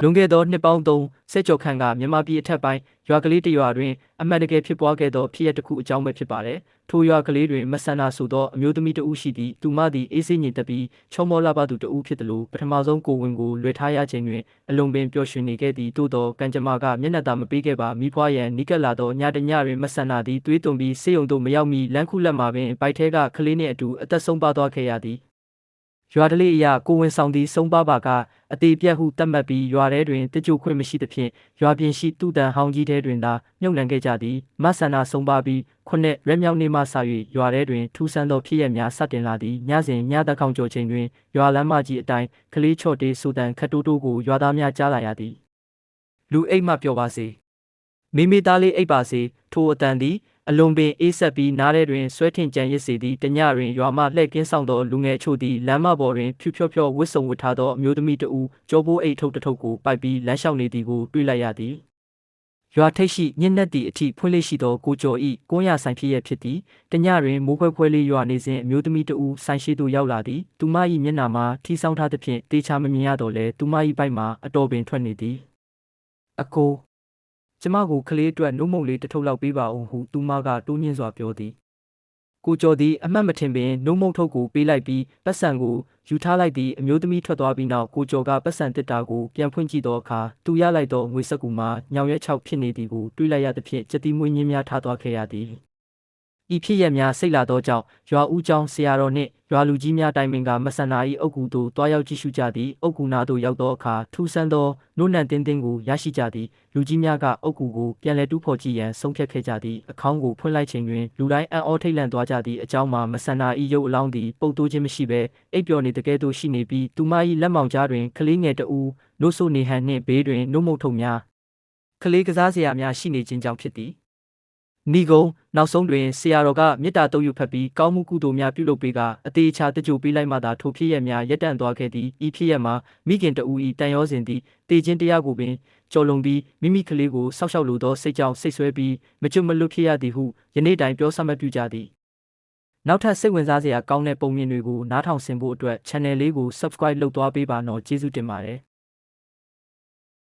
လွန်ခဲ့သောနှစ်ပေါင်း3 ဆက်ကျော်ခန့်ကမြန်မာပြည်အထက်ပိုင်းရွာကလေးတစ်ရွာတွင်အမှန်တကယ်ဖြစ်ပွားခဲ့သောဖြစ်ရပ်တစ်ခုအကြောင်းပဲဖြစ်ပါတယ်။ထိုရွာကလေးတွင်မဆန္ဒဆိုသောအမျိုးသမီးတဦးရှိသည်။သူမသည်အေးဆေးငြိမ်သက်ပြီးချောမောလှပသူတဦးဖြစ်သလိုပထမဆုံးကိုဝင်ကိုလွယ်ထားရခြင်းတွင်အလွန်ပင်ပျော်ရွှင်နေခဲ့သည်။သို့သောကံကြမ္မာကမျက်နှာသာမပေးခဲ့ပါမိဖွားရန်နီးကပ်လာသောညတညတွင်မဆန္ဒသည်သွေးသွန်ပြီးဆေးရုံသို့မရောက်မီလမ်းခုလက်မှာပင်ဗိုက်ထဲကကလေးနှင့်အတူအသက်ဆုံးပါသွားခဲ့ရသည်။ရွာတလေးအရာကိုဝင်ဆောင်သည်ဆုံးပါပါကအသေးပြတ်ဟုသတ်မှတ်ပြီးရွာထဲတွင်တကြိုခွင့်မရှိသဖြင့်ရွာပြင်ရှိသူ့တန်ဟောင်းကြီးထဲတွင်သာမြုပ်နှံခဲ့ကြသည်မဆန္ဒဆုံးပါပြီး9 ရက်မြောက်နေ့မှစ၍ရွာထဲတွင်ထူးဆန်းသောဖြစ်ရပ်များစတင်လာသည်ညစဉ်ညသက်ခေါင်ကျော်ချိန်တွင်ရွာလမ်းမကြီးအတိုင်းကလေးချော့တေးဆိုတန်ခတ်တိုးတိုးကိုရွာသားများကြားလာရသည်လူအိတ်မှပျော်ပါစေမိမိသားလေးအိတ်ပါစေထိုအတန်သည်အလွန်ပင်အေးဆက်ပြီးနားထဲတွင်ဆွဲထင်ကြံရစ်စေသည့်တညတွင်ရွာမှလှည့်ကင်းဆောင်သောလူငယ်အချို့သည်လမ်းမပေါ်တွင်ဖြူဖြောဖြောဝတ်စုံဝတ်ထားသောအမျိုးသမီးတဦးကြောပိုးအိတ်ထုတ်တစ်ထုပ်ကိုပိုက်ပြီးလမ်းလျှောက်နေသည်ကိုတွေ့လိုက်ရသည်ရွာထိပ်ရှိညစ်နက်သည့်အထိဖွင့်လှစ်ရှိသောကိုကျော်၏ကွန်းရဆိုင်ဖြစ်ရဖြစ်သည်တညတွင်မိုးဖွဲဖွဲလေးရွာနေစဉ်အမျိုးသမီးတဦးဆိုင်ရှိသို့ရောက်လာသည်သူမ၏မျက်နှာမှာထီဆောင်ထားသဖြင့်တေချာမမြင်ရတော့လဲသူမ၏ဘိုက်မှာအတော်ပင်ထွက်နေသည်အကိုကျမကိုကလေးအတွက်နှုတ်မုတ်လေးတစ်ထုပ်လောက်ပေးပါဦးဟုသူမကတိုးမြင့်စွာပြောသည်ကိုကျော်သည်အမှတ်မထင်ပင်နှုတ်မုတ်ထုတ်ကိုပေးလိုက်ပြီးပတ်စံကိုယူထားလိုက်သည်အမျိုးသမီးထွက်သွားပြီးနောက်ကိုကျော်ကပတ်စံတစ်တာကိုပြန်ဖွင့်ကြည့်သောအခါသူရလိုက်သောငွေစက္ကူမှာညောင်ရဲ6ဖြစ်နေသည်ကိုတွေးလိုက်ရသဖြင့်ကြက်တီမွေးညင်းများထားသွားခဲ့ရသည်ဤဖြစ်ရများစိတ်လာသောကြောင့်ရွာဦးကျောင်းဆရာတော်နှင့်ရွာလူကြီးများတိုင်ပင်ကမဆန္ဒ၏အုပ်ကူသို့တွားရောက်ကြည့်ရှုကြသည်အုပ်ကူနာသို့ရောက်သောအခါထူးဆန်းသောနို့နံတင်းတင်းကိုရရှိကြသည်လူကြီးများကအုပ်ကူကိုပြန်လည်တူးဖော်ကြည့်ရန်ဆုံးဖြတ်ခဲ့ကြသည်အခေါင်းကိုဖွင့်လိုက်ချိန်တွင်လူတိုင်းအံ့ဩထိတ်လန့်သွားကြသည့်အကြောင်းမှာမဆန္ဒ၏ရုပ်အလောင်းသည်ပုတ်တိုးခြင်းမရှိဘဲအိပ်ပျော်နေတကယ်သို့ရှိနေပြီးသူမ၏လက်မောင်ကြားတွင်ကလေးငယ်တဦးနို့ဆိုနေဟန်နှင့်ဘေးတွင်နှုတ်မုတ်ထုတ်များကလေးကစားစရာများရှိနေခြင်းကြောင့်ဖြစ်သည်နီကုံနောက်ဆုံးတွင်ဆရာတော်ကမေတ္တာတုတ်ယူဖတ်ပြီးကောင်းမှုကုသိုလ်များပြုလုပ်ပေးကအသေးချာတကြိုပေးလိုက်မှသာထိုဖြစ်ရများရပ်တန့်သွားခဲ့သည်ဤဖြစ်ရမှာမိခင်တဦး၏တန်ရောစဉ်သည်တေခြင်းတရားကိုပင်ကျော်လွန်ပြီးမိမိကလေးကိုစောက်ရှောက်လိုသောစိတ်ကြောင့်စိတ်ဆွဲပြီးမကျွတ်မလွတ်ဖြစ်ရသည်ဟုယနေ့တိုင်ပြောဆမှတ်ပြုကြသည်နောက်ထပ်စိတ်ဝင်စားစရာကောင်းတဲ့ပုံမြင်တွေကိုနားထောင်ဆင်ဖို့အတွက် channel လေးကို subscribe လုပ်သွားပေးပါနော်ကျေးဇူးတင်ပါတယ်